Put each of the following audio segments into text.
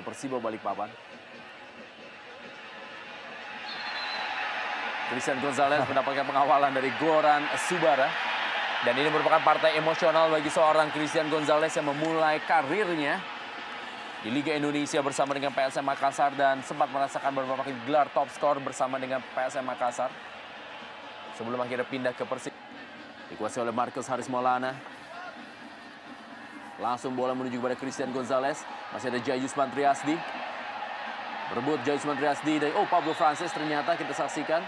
dari Persibo Balikpapan. Christian Gonzalez mendapatkan pengawalan dari Goran Subara. Dan ini merupakan partai emosional bagi seorang Christian Gonzalez yang memulai karirnya di Liga Indonesia bersama dengan PSM Makassar dan sempat merasakan beberapa kali gelar top skor bersama dengan PSM Makassar. Sebelum akhirnya pindah ke Persib. Dikuasai oleh Marcus Haris Maulana. Langsung bola menuju kepada Christian Gonzalez. Masih ada Jayusman Triasdi. Berebut Jayusman Triasdi dari Pablo Francis, ternyata kita saksikan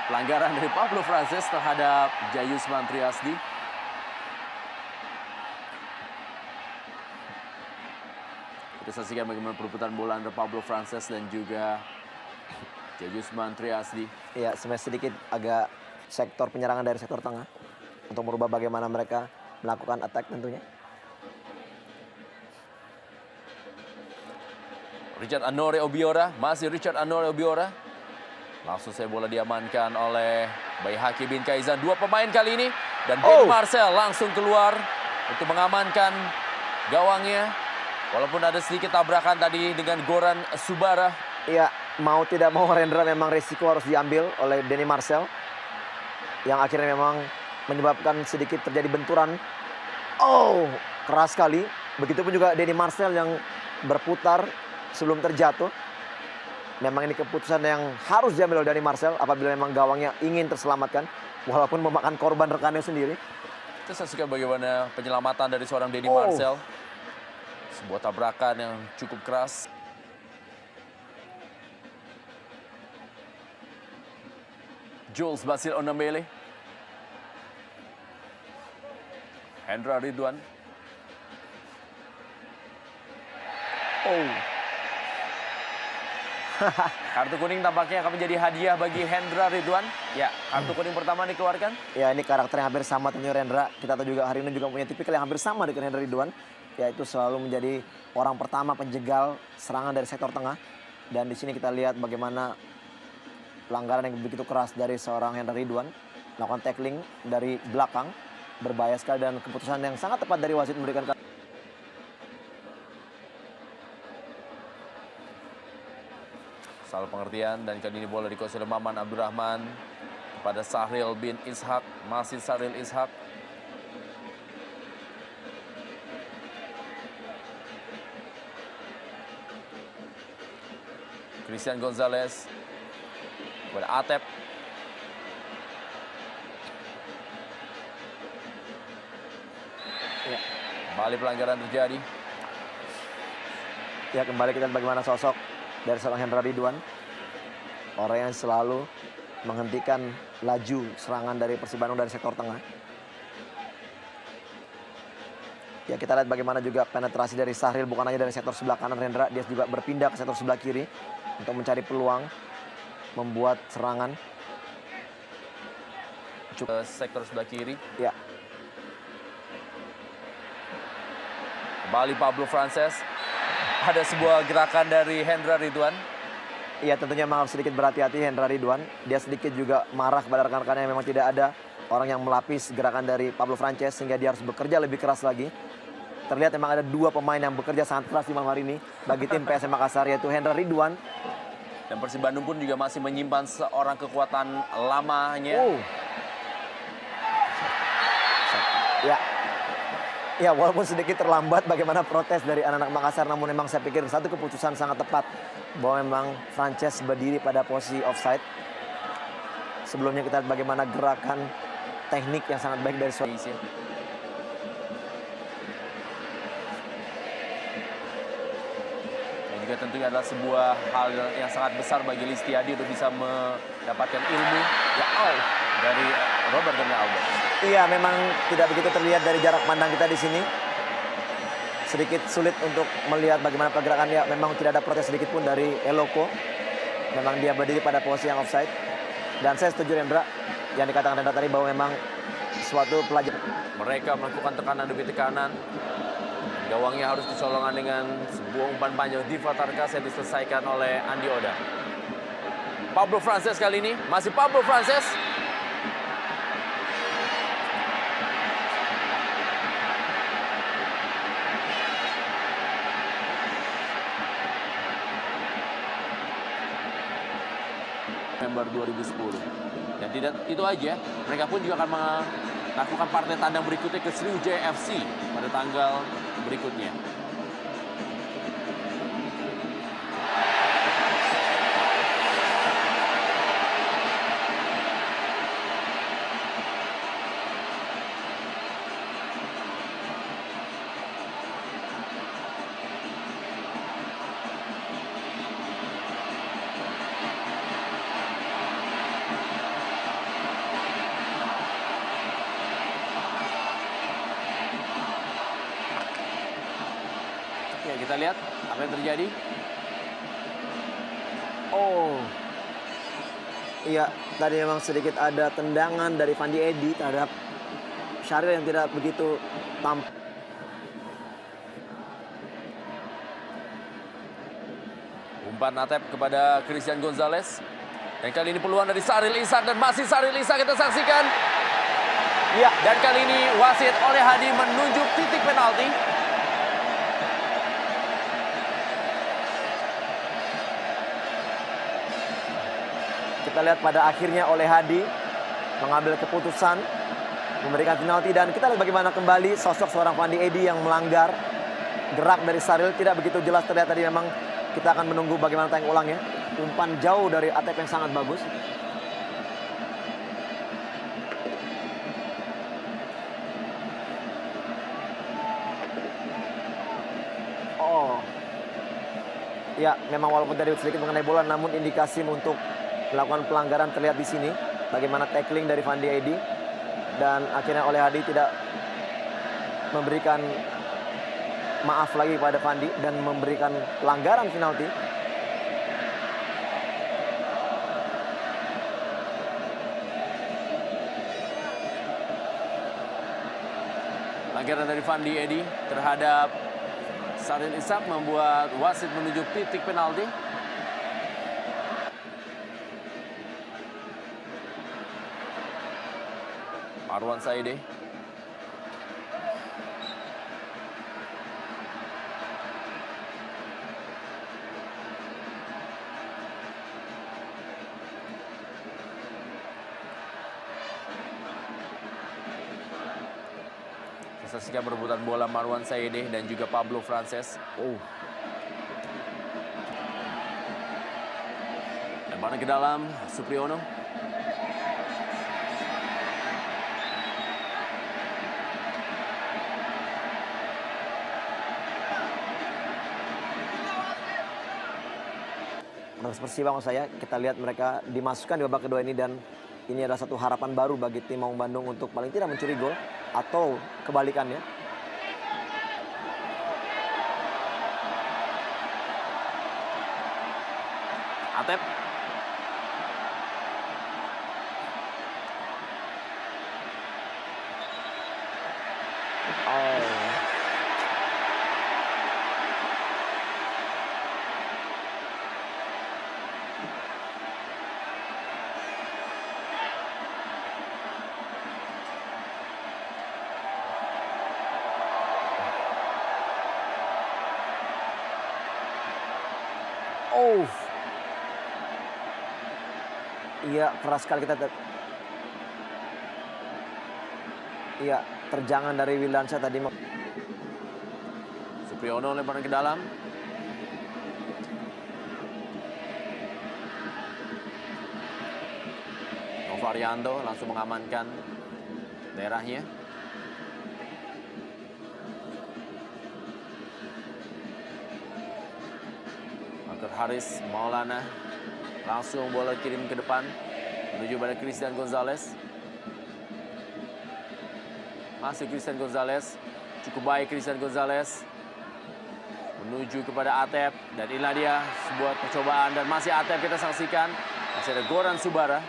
pelanggaran dari Pablo Francis terhadap Jayusman Triasdi. Kita saksikan bagaimana perebutan bola antara Pablo Francis dan juga Jayusman Triasdi. Iya, sedikit agak sektor penyerangan dari sektor tengah untuk merubah bagaimana mereka melakukan attack tentunya. Richard Anore Obiora, masih Richard Anore Obiora. Langsung saya bola diamankan oleh Baihaki bin Kaizan. Dua pemain kali ini. Dan Denny Marcel langsung keluar untuk mengamankan gawangnya. Walaupun ada sedikit tabrakan tadi dengan Goran Subara. Iya, mau tidak mau Rendra memang risiko harus diambil oleh Denny Marcel. Yang akhirnya memang menyebabkan sedikit terjadi benturan. Keras sekali. Begitupun juga Denny Marcel yang berputar sebelum terjatuh. Memang ini keputusan yang harus diambil oleh Denny Marcel apabila memang gawangnya ingin terselamatkan. Walaupun memakan korban rekannya sendiri. Kita saksikan bagaimana penyelamatan dari seorang Denny Marcel. Sebuah tabrakan yang cukup keras. Jules Basil Onambele. Hendra Ridwan. Kartu kuning tampaknya akan menjadi hadiah bagi Hendra Ridwan. Ya, kartu kuning pertama dikeluarkan. Ya, ini karakter yang hampir sama tentunya Rendra. Kita tahu juga hari ini juga punya tipikal yang hampir sama dengan Hendra Ridwan. Yaitu selalu menjadi orang pertama penjegal serangan dari sektor tengah. Dan di sini kita lihat bagaimana pelanggaran yang begitu keras dari seorang Hendra Ridwan. Melakukan tackling dari belakang. Berbahaya sekali dan keputusan yang sangat tepat dari wasit memberikan kartu. Salah pengertian dan kali ini bola dikuasai oleh Maman Abdurrahman kepada Sahril bin Ishak. Masih Sahril Ishak. Christian Gonzalez kepada Atep. Ya. Kembali pelanggaran terjadi. Ya, kembali kita lihat bagaimana sosok dari seorang Hendra Ridwan. Orang yang selalu menghentikan laju serangan dari Persib Bandung dari sektor tengah. Ya, kita lihat bagaimana juga penetrasi dari Sahril bukan hanya dari sektor sebelah kanan Rendra. Dia juga berpindah ke sektor sebelah kiri untuk mencari peluang membuat serangan. Sektor sebelah kiri. Ya. Kembali Pablo Francis. Ada sebuah gerakan dari Hendra Ridwan. Iya, tentunya memang harus sedikit berhati-hati Hendra Ridwan. Dia sedikit juga marah kepada rekan-rekannya yang memang tidak ada orang yang melapis gerakan dari Pablo Francis sehingga dia harus bekerja lebih keras lagi. Terlihat memang ada dua pemain yang bekerja sangat keras di malam hari ini bagi tim PSM Makassar, yaitu Hendra Ridwan. Dan Persib Bandung pun juga masih menyimpan seorang kekuatan lamanya. Ya, walaupun sedikit terlambat bagaimana protes dari anak-anak Makassar, namun memang saya pikir satu keputusan sangat tepat bahwa memang Frances berdiri pada posisi offside. Sebelumnya kita lihat bagaimana gerakan teknik yang sangat baik dari Indonesia. Dan juga tentunya adalah sebuah hal yang sangat besar bagi Listiadi untuk bisa mendapatkan ilmu dari Robert Albert. Iya, memang tidak begitu terlihat dari jarak pandang kita di sini. Sedikit sulit untuk melihat bagaimana pergerakannya. Memang tidak ada protes sedikit pun dari Eloko. Memang dia berdiri pada posisi yang offside. Dan saya setuju Rendra yang dikatakan Rendra tadi bahwa memang suatu pelajaran. Mereka melakukan tekanan demi tekanan. Gawangnya harus dicolongan dengan sebuah umpan panjang. Diva Tarkas yang diselesaikan oleh Andi Oda. Pablo Francis kali ini. Masih Pablo Francis. November 2010. Dan tidak itu aja, mereka pun juga akan melakukan partai tandang berikutnya ke Sriwijaya FC pada tanggal berikutnya. Ya, kita lihat apa yang terjadi. Oh. Iya, tadi memang sedikit ada tendangan dari Fandi Edi terhadap Syahril yang tidak begitu tampak. Umpan Atep kepada Christian Gonzalez. Dan kali ini peluang dari Syahril Ishak dan masih Syahril Ishak kita saksikan. Iya, Dan kali ini wasit oleh Hadi menunjuk titik penalti. kita lihat pada akhirnya oleh Hadi mengambil keputusan memberikan penalti dan kita lihat bagaimana kembali sosok seorang Fandi Edi yang melanggar gerak dari Syahril tidak begitu jelas terlihat tadi. Memang kita akan menunggu bagaimana tayang ulangnya. Umpan jauh dari Atep yang sangat bagus. Oh. Ya, memang walaupun tadi sedikit mengenai bola namun indikasi untuk melakukan pelanggaran terlihat di sini. Bagaimana tackling dari Fandi Edi dan akhirnya oleh Hadi tidak memberikan maaf lagi kepada Fandi dan memberikan pelanggaran penalti. Pelanggaran dari Fandi Edi terhadap Syahril Ishak membuat wasit menunjuk titik penalti. Marwan Saide. Saksikan perebutan bola Marwan Saide dan juga Pablo Frances. Lemparan ke dalam, Supriyono. Persib maksud saya, kita lihat mereka dimasukkan di babak kedua ini dan ini adalah satu harapan baru bagi tim Maung Bandung untuk paling tidak mencuri gol atau kebalikannya. Atep. Iya, keras sekali kita. Iya, terjangan dari Wildansyah tadi. Supriyono lemparan ke dalam. Novarianto langsung mengamankan daerahnya. Bakar Haris Maulana langsung bola kirim ke depan menuju pada Christian Gonzalez. Masih Christian Gonzalez, cukup baik Christian Gonzalez menuju kepada Atep dan inilah dia sebuah percobaan dan masih Atep kita saksikan. Masih ada Goran Subara.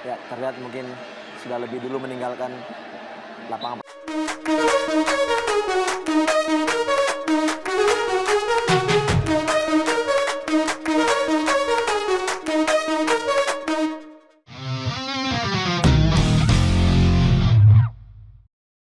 Ya, terlihat mungkin sudah lebih dulu meninggalkan lapangan.